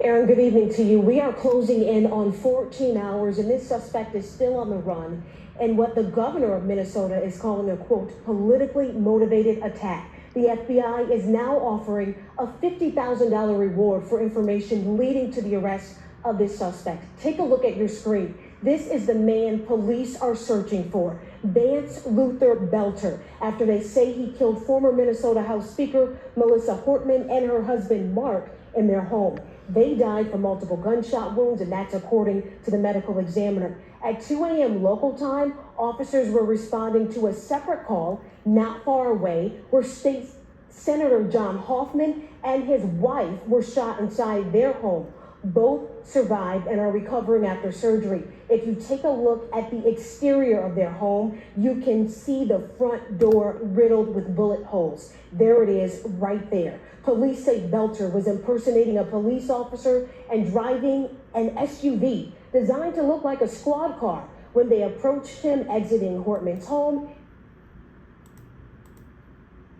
Aaron, good evening to you. We are closing in on 14 hours, and this suspect is still on the run. And what the governor of Minnesota is calling a, quote, politically motivated attack. The FBI is now offering a $50,000 reward for information leading to the arrest of this suspect. Take a look at your screen. This is the man police are searching for, Vance Luther Belter, after they say he killed former Minnesota House Speaker Melissa Hortman and her husband Mark in their home. They died from multiple gunshot wounds, and that's according to the medical examiner. At 2 a.m. local time, officers were responding to a separate call not far away where State Senator John Hoffman and his wife were shot inside their home. Both survived and are recovering after surgery. If you take a look at the exterior of their home, you can see the front door riddled with bullet holes. There it is right there. Police say Belter was impersonating a police officer and driving an SUV designed to look like a squad car when they approached him exiting Hortman's home.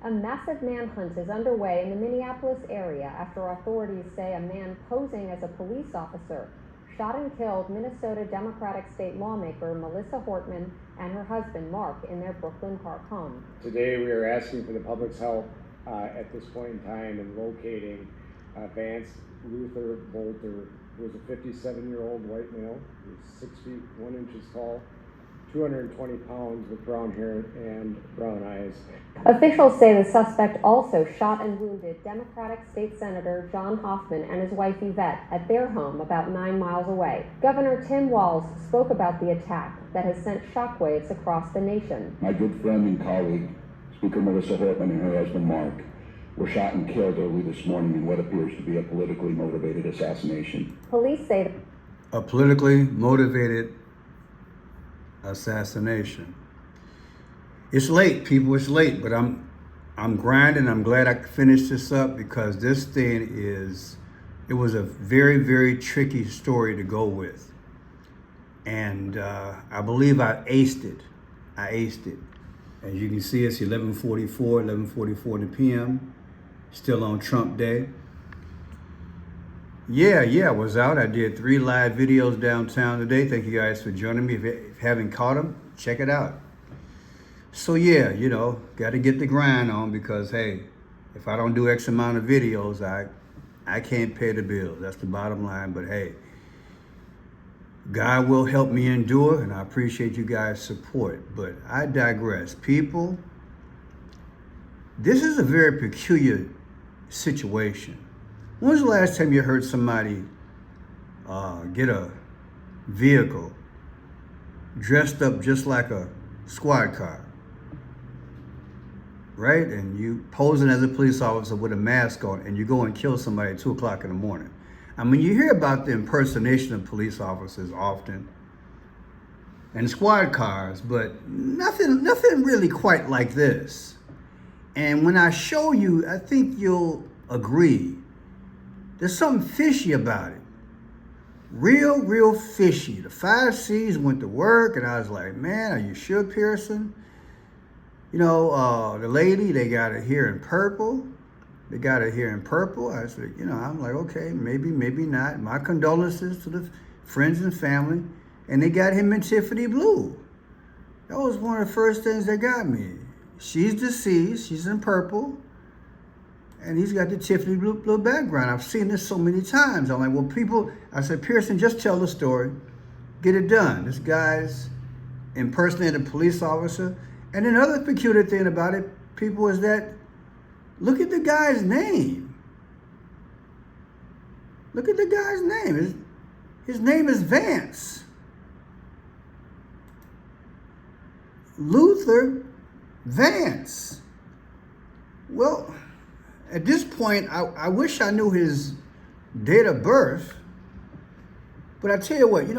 A massive manhunt is underway in the Minneapolis area after authorities say a man posing as a police officer shot and killed Minnesota Democratic state lawmaker Melissa Hortman and her husband Mark in their Brooklyn Park home. Today we are asking for the public's help at this point in time in locating Vance Luther Belter, who is a 57-year-old white male. He's 6 feet 1 inches tall, 220 pounds, with brown hair and brown eyes. Officials say the suspect also shot and wounded Democratic State Senator John Hoffman and his wife Yvette at their home about 9 miles away. Governor Tim Walz spoke about the attack that has sent shockwaves across the nation. My good friend and colleague, Speaker Melissa Hortman, and her husband Mark were shot and killed early this morning in what appears to be a politically motivated assassination. Police say a politically motivated assassination. It's late, people, it's late, but I'm grinding. I'm glad I finished this up because this thing it was a very, very tricky story to go with. And I believe I aced it. As you can see, it's 11:44 in the PM, still on Trump Day. Yeah, I was out. I did 3 live videos downtown today. Thank you guys for joining me. If you haven't caught them, check it out. So yeah, got to get the grind on because, hey, if I don't do X amount of videos, I can't pay the bills. That's the bottom line. But hey, God will help me endure, and I appreciate you guys' support. But I digress. People, this is a very peculiar situation. When was the last time you heard somebody get a vehicle dressed up just like a squad car, right? And you posing as a police officer with a mask on, and you go and kill somebody at 2 o'clock in the morning. I mean, you hear about the impersonation of police officers often and squad cars, but nothing really quite like this. And when I show you, I think you'll agree. There's something fishy about it. Real fishy. The 5 C's went to work, and I was like, man, are you sure, Pearson? The lady, they got her here in purple. I said, I'm like, okay, maybe not. My condolences to the friends and family. And they got him in Tiffany blue. That was one of the first things that got me. She's deceased, she's in purple, and he's got the Tiffany blue background. I've seen this so many times. I'm like, well, I said, Pearson, just tell the story. Get it done. This guy's impersonating a police officer. And another peculiar thing about it, people, is that look at the guy's name. His name is Vance Luther Vance. Well, at this point, I wish I knew his date of birth. But I tell you what,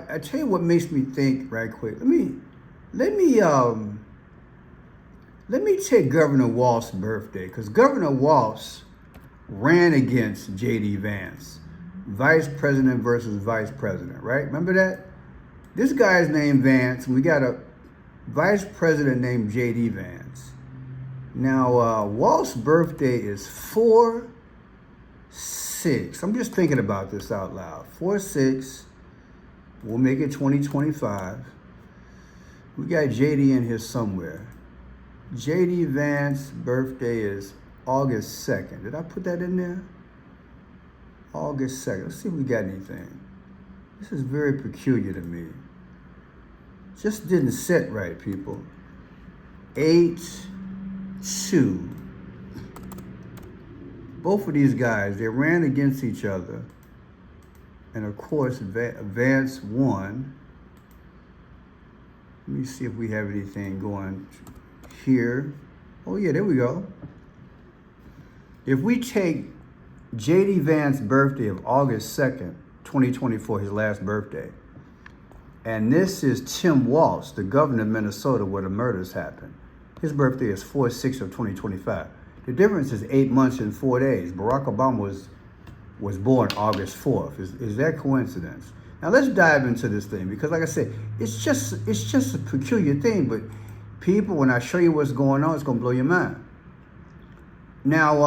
I tell you what makes me think right quick. Let me take Governor Walz's birthday, because Governor Walz ran against J.D. Vance, vice president versus vice president, right? Remember that? This guy's named Vance, and we got a vice president named J.D. Vance. Now, Walz's birthday is 4/6. 6. I'm just thinking about this out loud. 4-6. We'll make it 2025. We got JD in here somewhere. JD Vance's birthday is August 2nd. Did I put that in there? August 2nd. Let's see if we got anything. This is very peculiar to me. Just didn't sit right, people. 8-2. Both of these guys, they ran against each other. And of course, Vance won. Let me see if we have anything going here. Oh yeah, there we go. If we take JD Vance's birthday of August 2nd, 2024, his last birthday, and this is Tim Walz, the governor of Minnesota, where the murders happened. His birthday is 4-6 of 2025. The difference is 8 months and 4 days. Barack Obama was born August 4th. Is that coincidence? Now let's dive into this thing, because like I said, it's just a peculiar thing, but people, when I show you what's going on, it's gonna blow your mind. Now,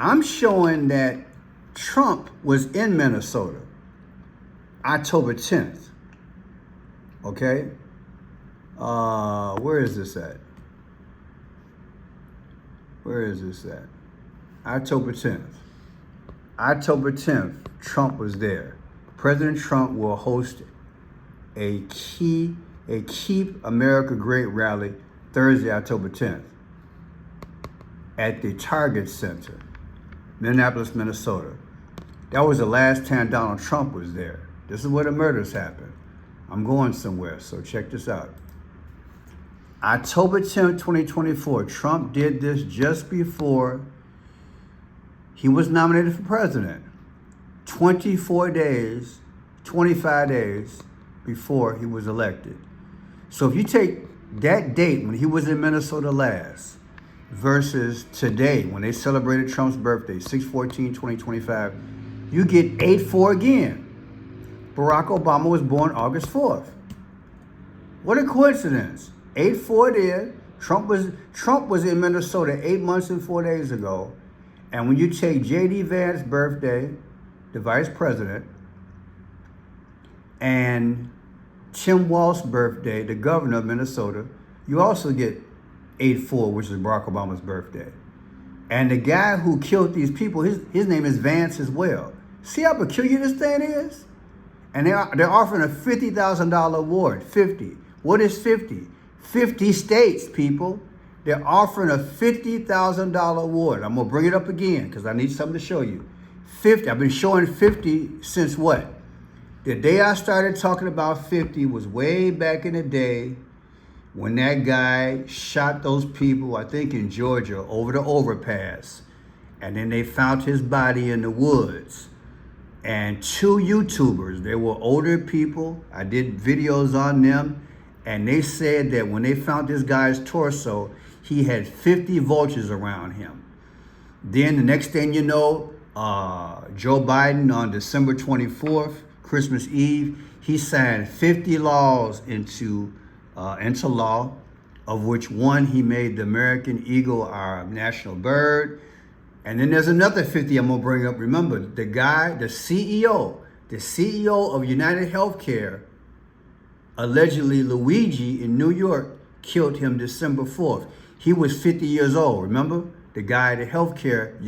I'm showing that Trump was in Minnesota October 10th. Okay? Where is this at? Where is this at? October 10th. October 10th, Trump was there. President Trump will host a Keep America Great rally Thursday, October 10th at the Target Center, Minneapolis, Minnesota. That was the last time Donald Trump was there. This is where the murders happened. I'm going somewhere, so check this out. October 10th, 2024, Trump did this just before he was nominated for president. 25 days before he was elected. So if you take that date when he was in Minnesota last versus today when they celebrated Trump's birthday, 6/14/2025, you get 8-4 again. Barack Obama was born August 4th. What a coincidence. 8-4 there. Trump was in Minnesota 8 months and 4 days ago. And when you take JD Vance's birthday, the vice president, and Tim Walz's birthday, the governor of Minnesota, you also get 8-4, which is Barack Obama's birthday. And the guy who killed these people, his name is Vance as well. See how peculiar this thing is? And they're offering a $50,000 award. 50. What is 50? 50 states, people. They're offering a $50,000 award. I'm going to bring it up again because I need something to show you. 50. I've been showing 50 since what? The day I started talking about 50 was way back in the day when that guy shot those people, I think in Georgia, over the overpass. And then they found his body in the woods. And 2 YouTubers, they were older people. I did videos on them. And they said that when they found this guy's torso, he had 50 vultures around him. Then the next thing you know, Joe Biden on December 24th, Christmas Eve, he signed 50 laws into law, of which one he made the American eagle our national bird. And then there's another 50 I'm gonna bring up. Remember, the guy, the CEO of United Healthcare, allegedly Luigi in New York, killed him December 4th. He was 50 years old, remember? The guy, the healthcare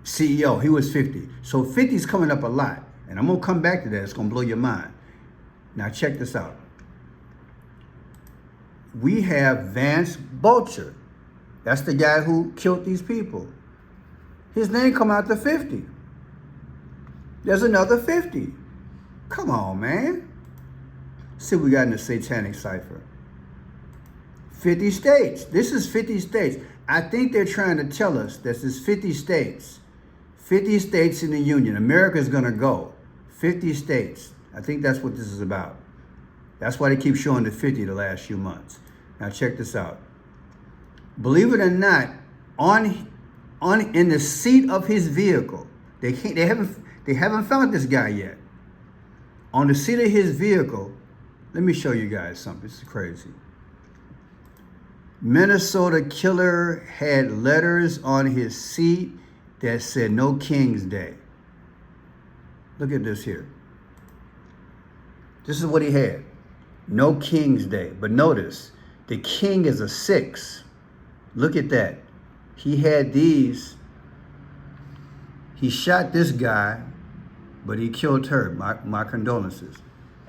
CEO, he was 50. So 50 is coming up a lot. And I'm gonna come back to that, it's gonna blow your mind. Now check this out. We have Vance Butcher. That's the guy who killed these people. His name come out to 50. There's another 50. Come on, man. See what we got in the satanic cipher. 50 states. This is 50 states. I think they're trying to tell us this is 50 states. 50 states in the Union. America's gonna go. 50 states. I think that's what this is about. That's why they keep showing the 50 the last few months. Now check this out. Believe it or not, in the seat of his vehicle, they haven't found this guy yet. On the seat of his vehicle, let me show you guys something. This is crazy. Minnesota killer had letters on his seat that said no King's Day. Look at this here. This is what he had. No King's Day. But notice, the king is a 6. Look at that. He had these. He shot this guy, but he killed her. My condolences.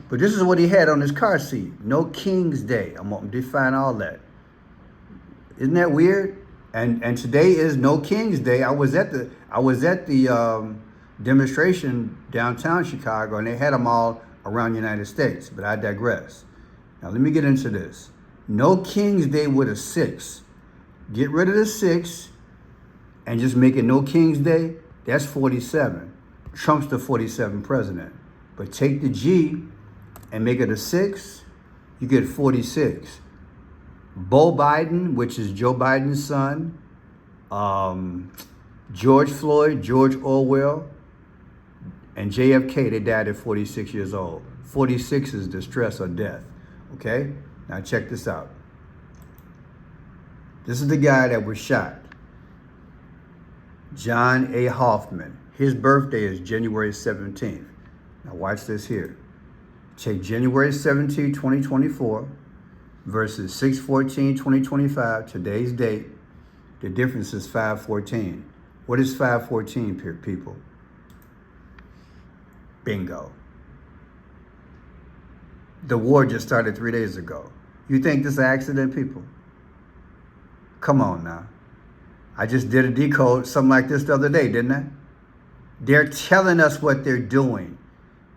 But this is what he had on his car seat. No King's Day. I'm going to define all that. Isn't that weird? And today is No King's Day. I was at the demonstration downtown Chicago, and they had them all around the United States. But I digress. Now let me get into this. No King's Day with a 6. Get rid of the 6 and just make it No King's Day. That's 47. Trump's the 47 president. But take the G and make it a 6, you get 46. Beau Biden, which is Joe Biden's son, George Floyd, George Orwell, and JFK, they died at 46 years old. 46 is distress or death, okay? Now check this out. This is the guy that was shot. John A. Hoffman. His birthday is January 17th. Now watch this here. Take January 17, 2024 versus 6/14/2025, today's date. The difference is 5/14. What is 5/14, people? Bingo. The war just started 3 days ago. You think this is an accident, people? Come on now. I just did a decode, something like this the other day, didn't I? They're telling us what they're doing.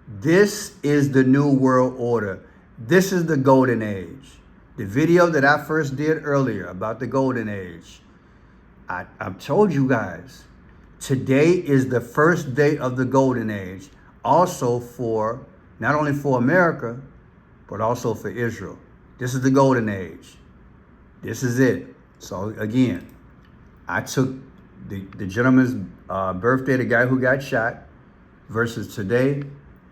This is the new world order. This is the golden age. The video that I first did earlier about the golden age, I've told you guys, today is the first day of the golden age, also for, not only for America, but also for Israel. This is the golden age. This is it. So again, I took the gentleman's birthday, the guy who got shot, versus today,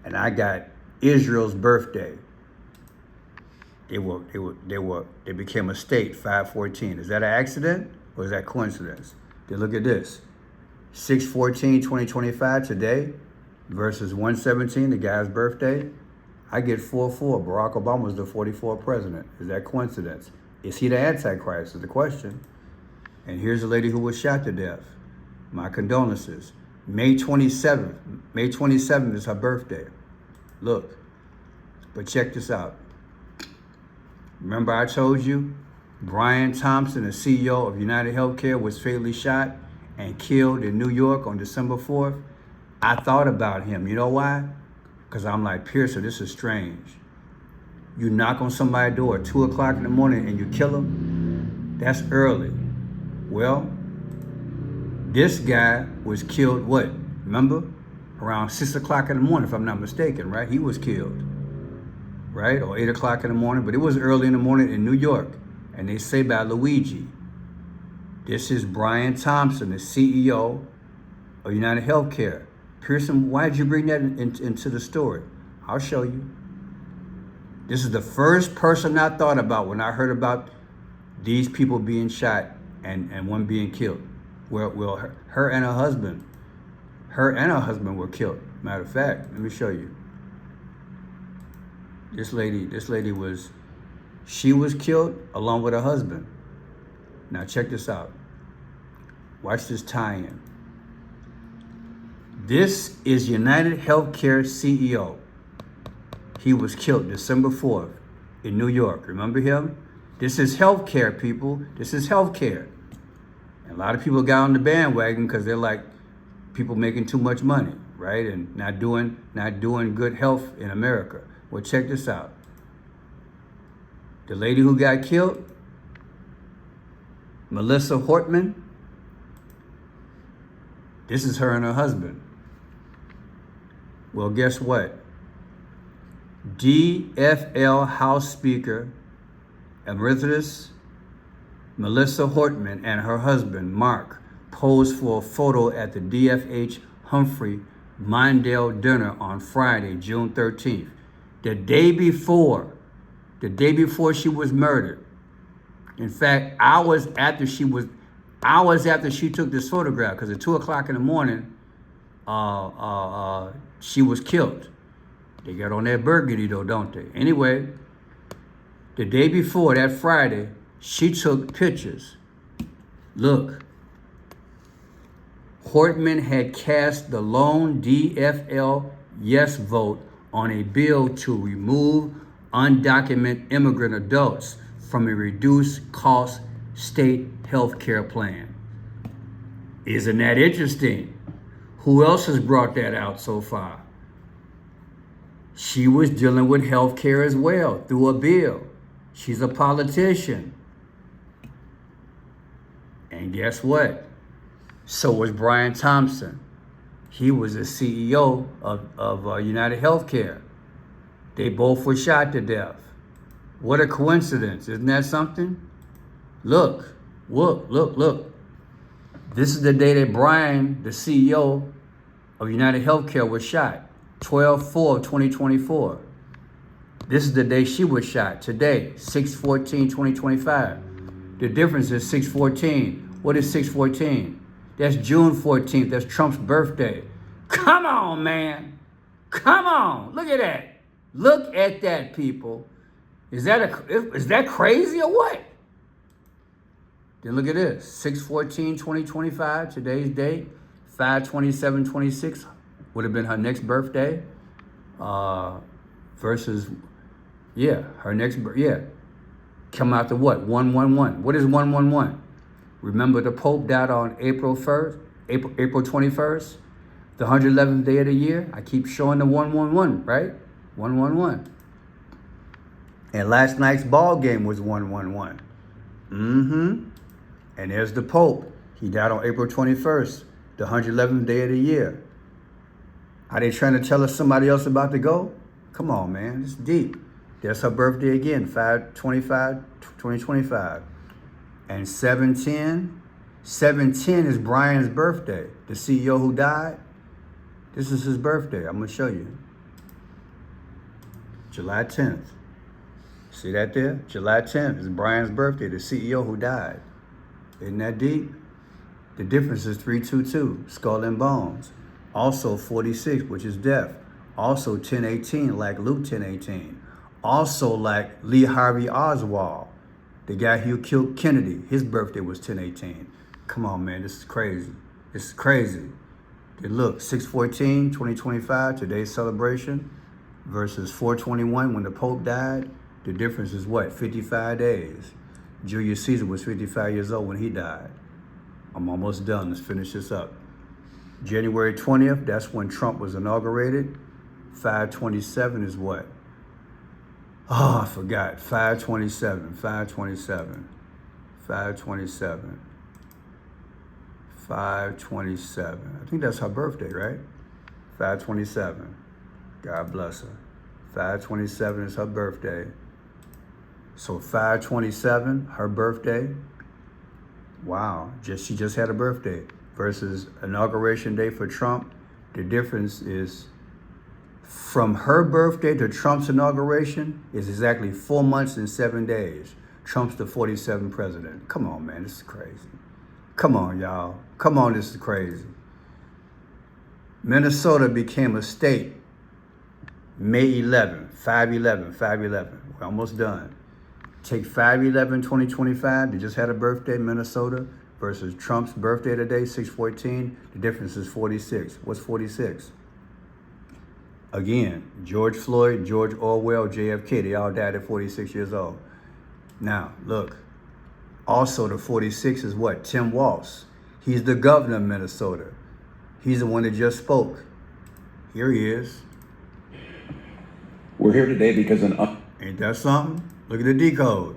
and I got Israel's birthday. They became a state, 5/14. Is that an accident or is that coincidence? Then look at this. 6/14/2025 today versus 1/17, the guy's birthday. I get 4/4. Barack Obama was the 44th president. Is that coincidence? Is he the Antichrist is the question. And here's a lady who was shot to death. My condolences. May 27th. May 27th is her birthday. Look, but check this out. Remember I told you Brian Thompson, the CEO of United Healthcare, was fatally shot and killed in New York on December 4th? I thought about him. You know why? Because I'm like, Pearson, this is strange. You knock on somebody's door at 2 o'clock in the morning and you kill him? That's early. Well, this guy was killed, what? Remember? Around 6 o'clock in the morning, if I'm not mistaken, right? He was killed, right? Or 8 o'clock in the morning, but it was early in the morning in New York. And they say by Luigi. This is Brian Thompson, the CEO of United Healthcare. Pearson, why did you bring that into the story? I'll show you. This is the first person I thought about when I heard about these people being shot and one being killed. Well, her and her husband were killed. Matter of fact, let me show you. This lady was killed along with her husband. Now check this out. Watch this tie-in. This is United Healthcare CEO. He was killed December 4th in New York. Remember him? This is healthcare, people. This is healthcare. And a lot of people got on the bandwagon because they're like, people making too much money, right? And not doing good health in America. Well, check this out. The lady who got killed, Melissa Hortman, this is her and her husband. Well, guess what? DFL House Speaker Emeritus Melissa Hortman and her husband, Mark, posed for a photo at the DFH Humphrey Mondale dinner on Friday, June 13th. The day before she was murdered. In fact, hours after she took this photograph, because at 2 o'clock in the morning, she was killed. They got on that burgundy though, don't they? Anyway, the day before, that Friday, she took pictures. Look, Hortman had cast the lone DFL yes vote on a bill to remove undocumented immigrant adults from a reduced cost state health care plan. Isn't that interesting? Who else has brought that out so far? She was dealing with health care as well through a bill. She's a politician. And guess what? So was Brian Thompson. He was the CEO of United Healthcare. They both were shot to death. What a coincidence. Isn't that something? Look. This is the day that Brian, the CEO of United Healthcare, was shot. 12/4/2024. This is the day she was shot. Today, 6/14/2025. The difference is 6/14. What is 6/14? That's June 14th. That's Trump's birthday. Come on, man. Come on. Look at that. Look at that, people. Is that crazy or what? Then look at this. 6/14/2025. Today's date. 5/27/26 would have been her next birthday. Versus, her next come out to what? 1/1/1. What is 1/1/1? Remember the Pope died on April 21st, the 111th day of the year. I keep showing the 1/1/1, right? 1/1/1. And last night's ball game was 1/1/1. And there's the Pope. He died on April 21st, the 111th day of the year. Are they trying to tell us somebody else about to go? Come on, man. It's deep. There's her birthday again, 5/25/2025. And 7/10 is Brian's birthday. The CEO who died. This is his birthday. I'm going to show you. July 10th. See that there? July 10th is Brian's birthday, the CEO who died. Isn't that deep? The difference is 3/22, skull and bones. Also 46, which is death. Also 10/18, like Luke 10/18. Also like Lee Harvey Oswald, the guy who killed Kennedy. His birthday was 10/18. Come on, man, this is crazy. This is crazy. Then look, 6/14/2025, today's celebration, versus 4/21 when the Pope died. The difference is what? 55 days. Julius Caesar was 55 years old when he died. I'm almost done. Let's finish this up. January 20th, that's when Trump was inaugurated. 5/27 is what? Oh, I forgot. 5/27. I think that's her birthday, right? 5/27. God bless her. 5/27 is her birthday. So 5/27, her birthday. Wow, she just had a birthday. Versus inauguration day for Trump. The difference is from her birthday to Trump's inauguration is exactly 4 months and 7 days. Trump's the 47th president. Come on, man, this is crazy. Come on, y'all. Come on, this is crazy. Minnesota became a state May 11, 5/11. We're almost done. Take 5/11/2025, they just had a birthday, Minnesota, versus Trump's birthday today, 6/14. The difference is 46. What's 46? Again, George Floyd, George Orwell, JFK, they all died at 46 years old. Now, look, also the 46 is what? Tim Walz. He's the governor of Minnesota. He's the one that just spoke. Here he is. We're here today because Ain't that something? Look at the decode.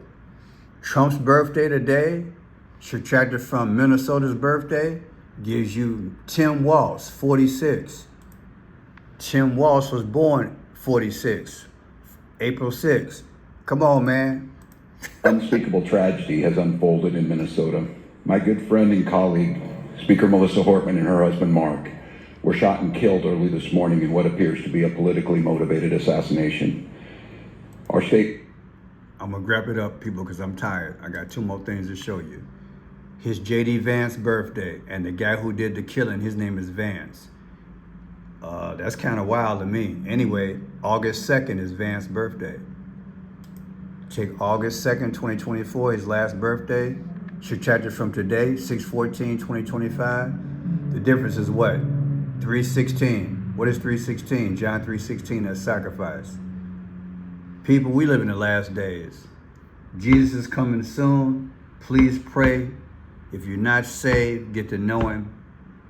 Trump's birthday today, subtracted from Minnesota's birthday, gives you Tim Walz, 46. Tim Walz was born 46, April 6th. Come on, man. unspeakable tragedy has unfolded in Minnesota. My good friend and colleague, Speaker Melissa Hortman, and her husband Mark were shot and killed early this morning in what appears to be a politically motivated assassination. Our state... I'm gonna wrap it up, people, because I'm tired. I got 2 more things to show you. His J.D. Vance birthday, and the guy who did the killing, his name is Vance. That's kind of wild to me. Anyway, August 2nd is Vance's birthday. Take August 2nd, 2024, his last birthday. Subtract it from today, 6/14/2025. The difference is what? 3:16. What is 3:16? John 3:16, that's sacrifice. People, we live in the last days. Jesus is coming soon. Please pray. If you're not saved, get to know him.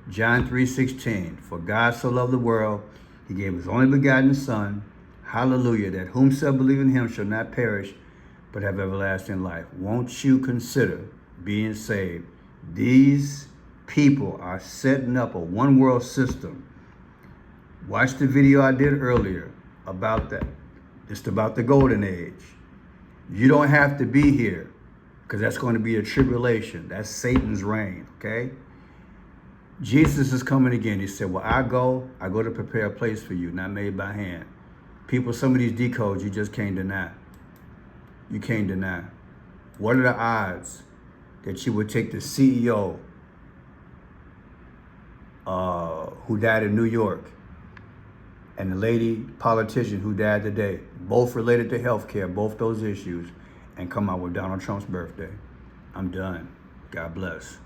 John 3:16, for God so loved the world, he gave his only begotten Son, hallelujah, that whomsoever believe in him shall not perish, but have everlasting life. Won't you consider being saved? These people are setting up a one world system. Watch the video I did earlier about that. It's about the golden age. You don't have to be here, because that's going to be a tribulation. That's Satan's reign, okay? Jesus is coming again. He said, well, I go to prepare a place for you, not made by hand. People, some of these decodes you just can't deny. You can't deny. What are the odds that you would take the CEO who died in New York and the lady politician who died today, both related to healthcare, both those issues, and come out with Donald Trump's birthday? I'm done. God bless.